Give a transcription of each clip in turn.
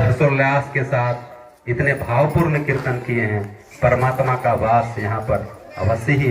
हर्षोल्लास के साथ इतने भावपूर्ण कीर्तन किए हैं। परमात्मा का वास यहाँ पर अवश्य ही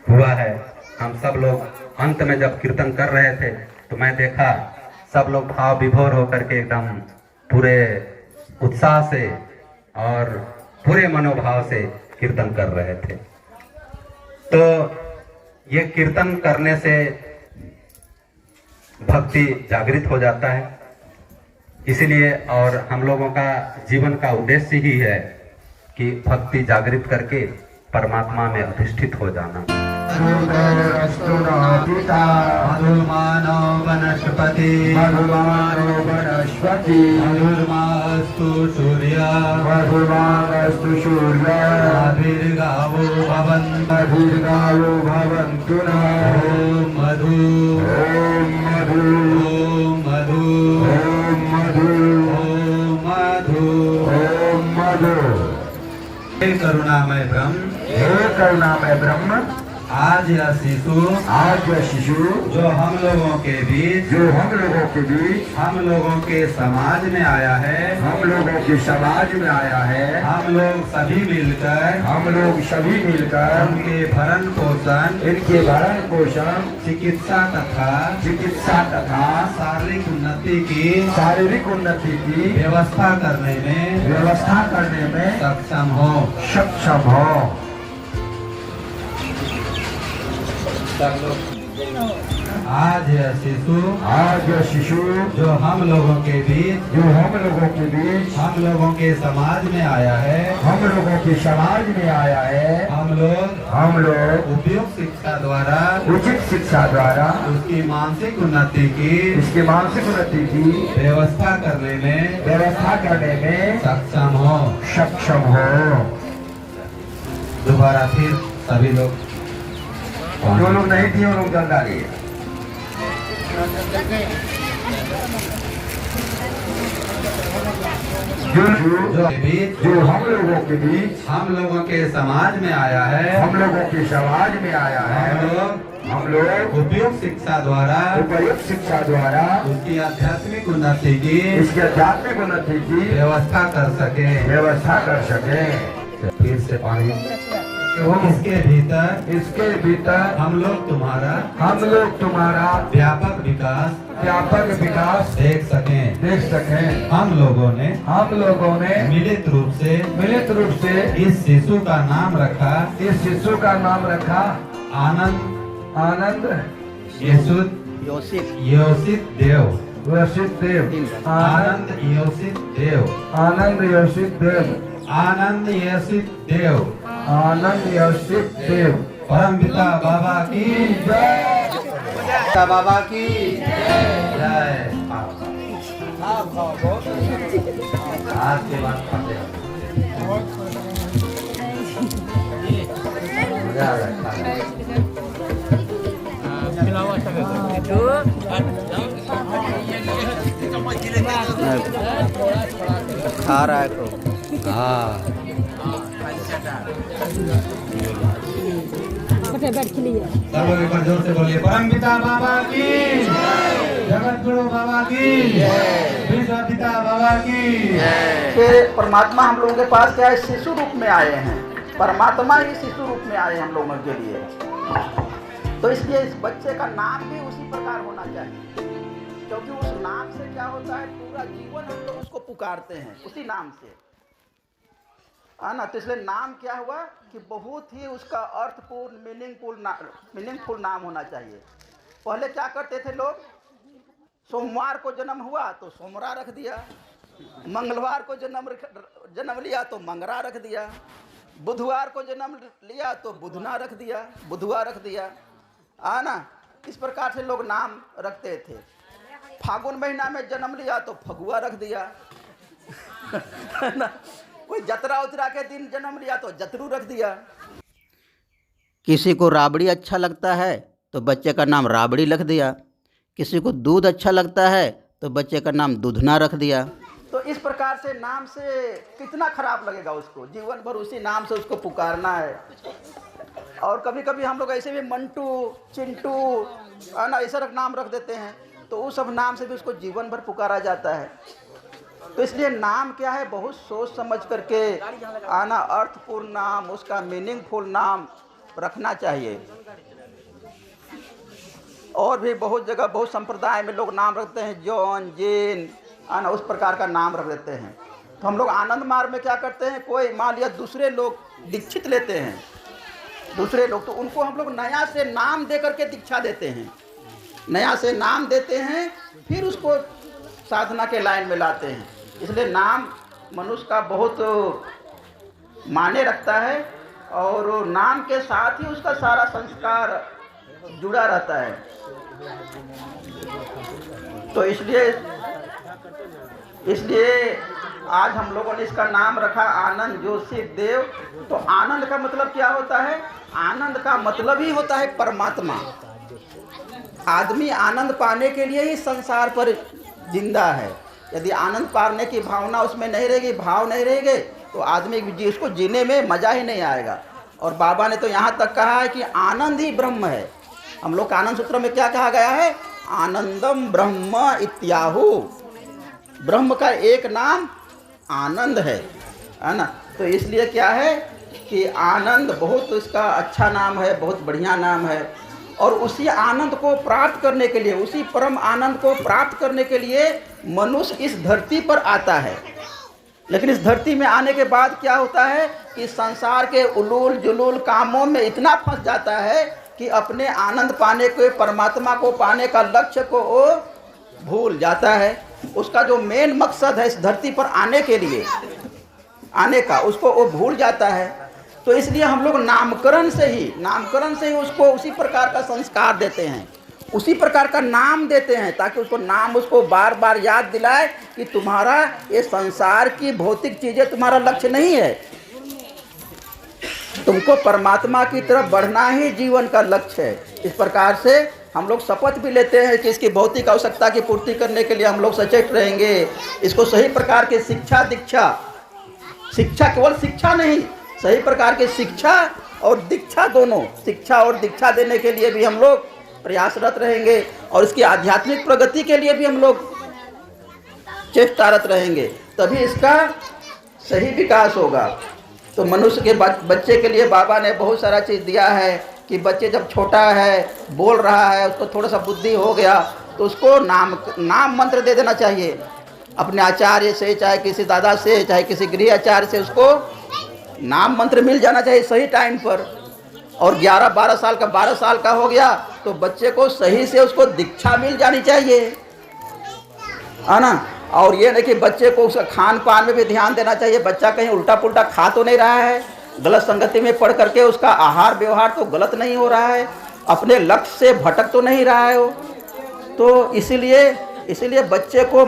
हुआ है। हम सब लोग अंत में जब कीर्तन कर रहे थे तो मैं देखा सब लोग भाव विभोर होकर के एकदम पूरे उत्साह से और पूरे मनोभाव से कीर्तन कर रहे थे। तो ये कीर्तन करने से भक्ति जागृत हो जाता है, इसलिए और हम लोगों का जीवन का उद्देश्य ही है कि भक्ति जागृत करके परमात्मा में अधिष्ठित हो जाना। वनस्पति मधुर्मास्तु सूर्य आविर्गावो भवन्तु ओम मधु ओम मधु ओम मधु ओम मधु ओम मधु ओम मधु। हे करुणामय ब्रह्म आज यह शिशु जो हम लोगों के बीच हम लोगों के समाज में आया है हम लोग सभी मिलकर उनके भरण पोषण चिकित्सा तथा शारीरिक उन्नति की व्यवस्था करने में सक्षम हो। आज यह शिशु जो हम लोगों के बीच हम लोगों के समाज में आया है हम लोग उपयुक्त उचित शिक्षा द्वारा उसकी मानसिक उन्नति की व्यवस्था करने में सक्षम हो। दोबारा फिर सभी लोग जो लोग नहीं थे वो लोग जल डालिए। जो हम लोगों के समाज में आया है हम लोग हम लोग उपयुक्त शिक्षा द्वारा उपयुक्त शिक्षा द्वारा उसकी आध्यात्मिक उन्नति की इसकी आध्यात्मिक उन्नति की व्यवस्था कर सके। फिर से पानी। इसके भीतर हम लोग तुम्हारा व्यापक विकास देख सकें। हम लोगों ने मिलित रूप से इस शिशु का नाम रखा आनंद योसित देव। आनंद योसित देव। परम पिता बाबा की जय। बाबा की जय। आज के बाद मजा आ रहा है। खा रहा है तो हाँ बैठ के लिए सब लोग एक बार जोर से बोलिए परम पिता बाबा की जगत गुरु बाबा की विश्व पिता बाबा की। फिर परमात्मा हम लोगों के पास क्या है, शिशु रूप में आए हैं। परमात्मा ही शिशु रूप में आए हम लोगों के लिए। तो इसलिए इस बच्चे का नाम भी उसी प्रकार होना चाहिए, क्योंकि उस नाम से क्या होता है, पूरा जीवन हम लोग उसको पुकारते हैं उसी नाम से, है ना। तो इसलिए नाम क्या हुआ कि बहुत ही उसका अर्थपूर्ण मीनिंगफुल नाम होना चाहिए। पहले क्या करते थे लोग, सोमवार को जन्म हुआ तो सोमरा रख दिया, मंगलवार को जन्म लिया तो मंगरा रख दिया, बुधवार को जन्म लिया तो बुधना रख दिया, बुधवार रख दिया, है ना। इस प्रकार से लोग नाम रखते थे। फागुन महीना में जन्म लिया तो फगुआ रख दिया, है ना। कोई जतरा उतरा के दिन जन्म लिया तो जतरू रख दिया। किसी को राबड़ी अच्छा लगता है तो बच्चे का नाम राबड़ी रख दिया, किसी को दूध अच्छा लगता है तो बच्चे का नाम दूधना रख दिया। तो इस प्रकार से नाम से कितना खराब लगेगा उसको, जीवन भर उसी नाम से उसको पुकारना है। और कभी कभी हम लोग ऐसे भी मंटू, चिंटू, है ना, ऐसा नाम रख देते हैं, तो उस सब नाम से भी उसको जीवन भर पुकारा जाता है। तो इसलिए नाम क्या है, बहुत सोच समझ करके आना, अर्थपूर्ण नाम, उसका मीनिंगफुल नाम रखना चाहिए। और भी बहुत जगह, बहुत संप्रदाय में लोग नाम रखते हैं, जॉन, जेन, आना, उस प्रकार का नाम रख देते हैं। तो हम लोग आनंद मार्ग में क्या करते हैं, कोई मान लिया दूसरे लोग दीक्षित लेते हैं, दूसरे लोग, तो उनको हम लोग नया से नाम दे करके दीक्षा देते हैं, नया से नाम देते हैं, फिर उसको साधना के लाइन में लाते हैं। इसलिए नाम मनुष्य का बहुत मायने रखता है, और नाम के साथ ही उसका सारा संस्कार जुड़ा रहता है। तो इसलिए आज हम लोगों ने इसका नाम रखा आनंद जोशित देव। तो आनंद का मतलब क्या होता है, आनंद का मतलब ही होता है परमात्मा। आदमी आनंद पाने के लिए ही संसार पर जिंदा है। यदि आनंद पाने की भावना उसमें नहीं रहेगी, भाव नहीं रहेंगे, तो आदमी उसको जीने में मज़ा ही नहीं आएगा। और बाबा ने तो यहाँ तक कहा है कि आनंद ही ब्रह्म है। हम लोग आनंद सूत्र में क्या कहा गया है, आनंदम ब्रह्म इत्याहु। ब्रह्म का एक नाम आनंद है ना। तो इसलिए क्या है कि आनंद बहुत इसका अच्छा नाम है, बहुत बढ़िया नाम है। और उसी आनंद को प्राप्त करने के लिए, उसी परम आनंद को प्राप्त करने के लिए मनुष्य इस धरती पर आता है। लेकिन इस धरती में आने के बाद क्या होता है कि संसार के उलूल जुलूल कामों में इतना फंस जाता है कि अपने आनंद पाने को, परमात्मा को पाने का लक्ष्य को वो भूल जाता है। उसका जो मेन मकसद है इस धरती पर आने के लिए, आने का, उसको वो भूल जाता है। तो इसलिए हम लोग नामकरण से ही उसको उसी प्रकार का संस्कार देते हैं, उसी प्रकार का नाम देते हैं, ताकि उसको नाम उसको बार बार याद दिलाए कि तुम्हारा ये संसार की भौतिक चीज़ें तुम्हारा लक्ष्य नहीं है, तुमको परमात्मा की तरफ बढ़ना ही जीवन का लक्ष्य है। इस प्रकार से हम लोग शपथ भी लेते हैं कि इसकी भौतिक आवश्यकता की पूर्ति करने के लिए हम लोग सचेत रहेंगे। इसको सही प्रकार की शिक्षा, दीक्षा, शिक्षा केवल शिक्षा नहीं, सही प्रकार की शिक्षा और दीक्षा दोनों, शिक्षा और दीक्षा देने के लिए भी हम लोग प्रयासरत रहेंगे और इसकी आध्यात्मिक प्रगति के लिए भी हम लोग चेष्टारत रहेंगे, तभी इसका सही विकास होगा। तो मनुष्य के बच्चे के लिए बाबा ने बहुत सारा चीज़ दिया है कि बच्चे जब छोटा है, बोल रहा है, उसको थोड़ा सा बुद्धि हो गया तो उसको नाम मंत्र दे देना चाहिए अपने आचार्य से, चाहे किसी दादा से, चाहे किसी गृह आचार्य से, उसको नाम मंत्र मिल जाना चाहिए सही टाइम पर। और 11-12 साल का 12 साल का हो गया तो बच्चे को सही से उसको दीक्षा मिल जानी चाहिए, है ना। और ये नहीं कि बच्चे को उसका खान पान में भी ध्यान देना चाहिए, बच्चा कहीं उल्टा पुल्टा खा तो नहीं रहा है, गलत संगति में पढ़ करके उसका आहार व्यवहार तो गलत नहीं हो रहा है, अपने लक्ष्य से भटक तो नहीं रहा है वो। तो इसीलिए बच्चे को